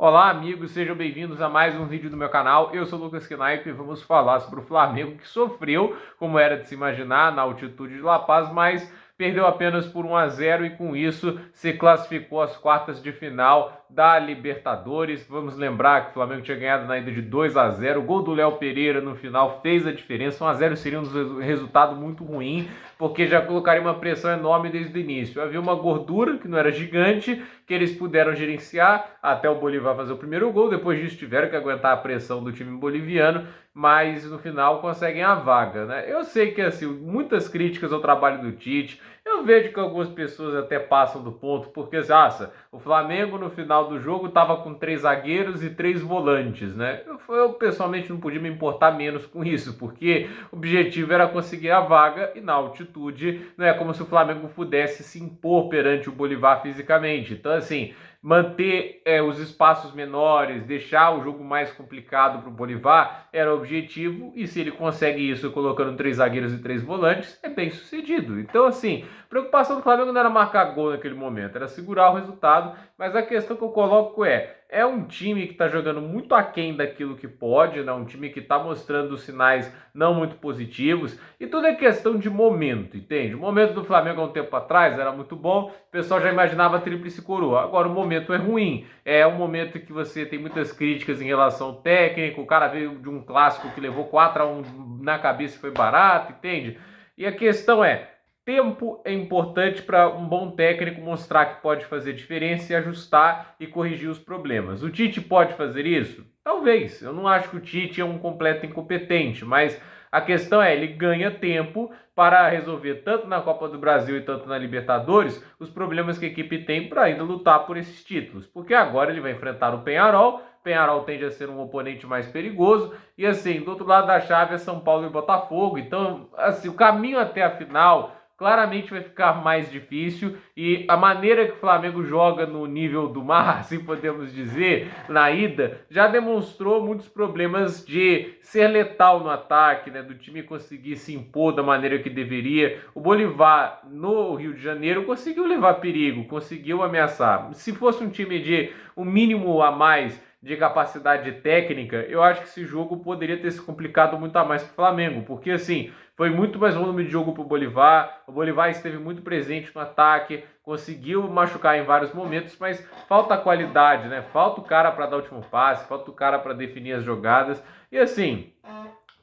Olá, amigos, sejam bem-vindos a mais um vídeo do meu canal. Eu sou o Lucas Knaip e vamos falar sobre o Flamengo que sofreu, como era de se imaginar, na altitude de La Paz, mas perdeu apenas por 1-0 e com isso se classificou às quartas de final da Libertadores. Vamos lembrar que o Flamengo tinha ganhado na ida de 2-0. O gol do Léo Pereira no final fez a diferença. 1-0 seria um resultado muito ruim, porque já colocaria uma pressão enorme desde o início. Havia uma gordura que não era gigante, que eles puderam gerenciar até o Bolívar fazer o primeiro gol. Depois disso tiveram que aguentar a pressão do time boliviano, mas no final conseguem a vaga, né? Eu sei que assim, muitas críticas ao trabalho do Tite. Eu vejo que algumas pessoas até passam do ponto, porque o Flamengo no final do jogo estava com 3 zagueiros e 3 volantes, né? Eu pessoalmente não podia me importar menos com isso, porque o objetivo era conseguir a vaga e na altitude não é como se o Flamengo pudesse se impor perante o Bolívar fisicamente. Então, assim, manter os espaços menores, deixar o jogo mais complicado para o Bolívar era o objetivo, e se ele consegue isso colocando 3 zagueiros e 3 volantes, é bem sucedido. Então, assim, a preocupação do Flamengo não era marcar gol naquele momento, era segurar o resultado, mas a questão que eu coloco é um time que está jogando muito aquém daquilo que pode, né? Um time que está mostrando sinais não muito positivos, e tudo é questão de momento, entende? O momento do Flamengo há um tempo atrás era muito bom, o pessoal já imaginava a tríplice coroa. Agora o momento é ruim, é um momento que você tem muitas críticas em relação ao técnico, o cara veio de um clássico que levou 4-1 na cabeça e foi barato, entende? E a questão tempo é importante para um bom técnico mostrar que pode fazer diferença e ajustar e corrigir os problemas. O Tite pode fazer isso? Talvez. Eu não acho que o Tite é um completo incompetente, mas a questão ele ganha tempo para resolver tanto na Copa do Brasil e tanto na Libertadores os problemas que a equipe tem para ainda lutar por esses títulos. Porque agora ele vai enfrentar o Penharol. Penharol tende a ser um oponente mais perigoso. E assim, do outro lado da chave é São Paulo e Botafogo. Então, assim, o caminho até a final claramente vai ficar mais difícil, e a maneira que o Flamengo joga no nível do mar, assim podemos dizer, na ida, já demonstrou muitos problemas de ser letal no ataque, né, do time conseguir se impor da maneira que deveria. O Bolívar no Rio de Janeiro conseguiu levar perigo, conseguiu ameaçar. Se fosse um time de um mínimo a mais de capacidade técnica, eu acho que esse jogo poderia ter se complicado muito a mais para o Flamengo, porque assim, foi muito mais volume de jogo para o Bolívar esteve muito presente no ataque, conseguiu machucar em vários momentos, mas falta qualidade, né? Falta o cara para dar o último passe, falta o cara para definir as jogadas, e assim,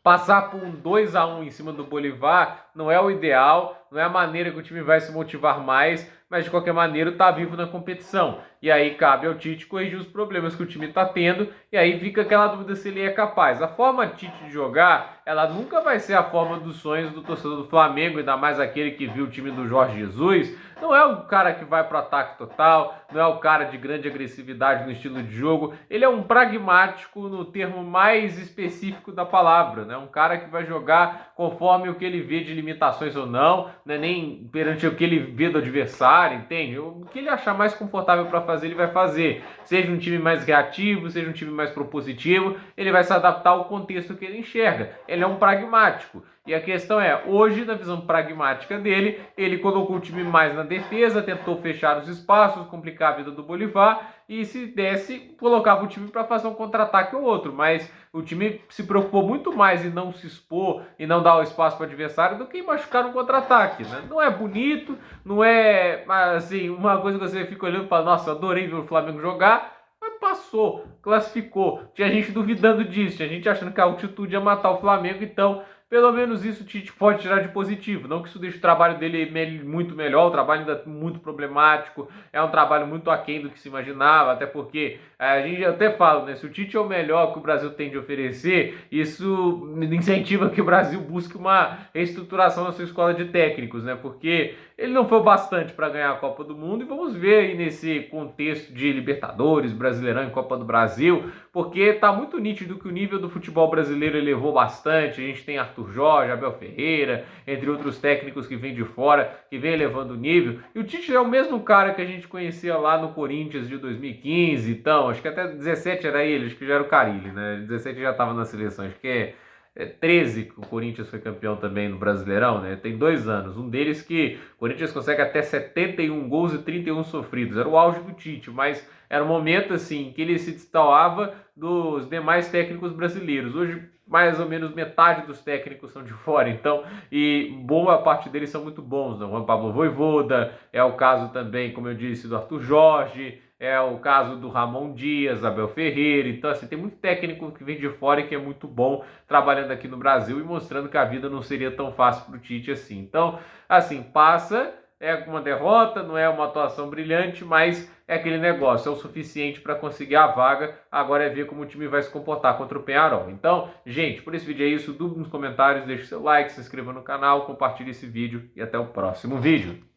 passar por um 2-1 em cima do Bolívar não é o ideal, não é a maneira que o time vai se motivar mais, mas de qualquer maneira está vivo na competição. E aí cabe ao Tite corrigir os problemas que o time está tendo, e aí fica aquela dúvida se ele é capaz. A forma Tite de jogar, ela nunca vai ser a forma dos sonhos do torcedor do Flamengo, ainda mais aquele que viu o time do Jorge Jesus. Não é o cara que vai para o ataque total, não é o cara de grande agressividade no estilo de jogo. Ele é um pragmático no termo mais específico da palavra, né? Um cara que vai jogar conforme o que ele vê de limitações ou não, né? Nem perante o que ele vê do adversário, entende? O que ele achar mais confortável para fazer, ele vai fazer. Seja um time mais reativo, seja um time mais propositivo, ele vai se adaptar ao contexto que ele enxerga. Ele é um pragmático. E a questão hoje, na visão pragmática dele, ele colocou o time mais na defesa, tentou fechar os espaços, complicar a vida do Bolívar, e se desse, colocava o time para fazer um contra-ataque ou outro. Mas o time se preocupou muito mais em não se expor e não dar o espaço para o adversário do que em machucar um contra-ataque, né? Não é bonito, não é assim, uma coisa que você fica olhando e fala, nossa, adorei ver o Flamengo jogar, mas passou, classificou. Tinha gente duvidando disso, tinha gente achando que a altitude ia matar o Flamengo, então pelo menos isso o Tite pode tirar de positivo. Não que isso deixe o trabalho dele muito melhor, o trabalho ainda é muito problemático, é um trabalho muito aquém do que se imaginava, até porque a gente até fala, né, se o Tite é o melhor que o Brasil tem de oferecer, isso incentiva que o Brasil busque uma reestruturação na sua escola de técnicos, né, porque ele não foi bastante para ganhar a Copa do Mundo, e vamos ver aí nesse contexto de Libertadores, Brasileirão e Copa do Brasil, porque está muito nítido que o nível do futebol brasileiro elevou bastante. A gente tem Arthur Jorge, Abel Ferreira, entre outros técnicos que vêm de fora, que vem elevando o nível, e o Tite é o mesmo cara que a gente conhecia lá no Corinthians de 2015, então, acho que até 17 era ele, acho que já era o Carille, né, 17 já estava na seleção, acho que 13 que o Corinthians foi campeão também no Brasileirão, né? Tem 2 anos. Um deles que o Corinthians consegue até 71 gols e 31 sofridos. Era o auge do Tite, mas era um momento assim que ele se destoava dos demais técnicos brasileiros. Hoje, mais ou menos metade dos técnicos são de fora, então, e boa parte deles são muito bons, né? O Juan Pablo Vojvoda, é o caso também, como eu disse, do Arthur Jorge, é o caso do Ramon Dias, Abel Ferreira. Então, assim, tem muito técnico que vem de fora e que é muito bom trabalhando aqui no Brasil e mostrando que a vida não seria tão fácil para o Tite assim. Então, assim, passa, é uma derrota, não é uma atuação brilhante, mas é aquele negócio, é o suficiente para conseguir a vaga. Agora é ver como o time vai se comportar contra o Peñarol. Então, gente, por esse vídeo é isso. Dúvida nos comentários, deixe seu like, se inscreva no canal, compartilhe esse vídeo e até o próximo vídeo.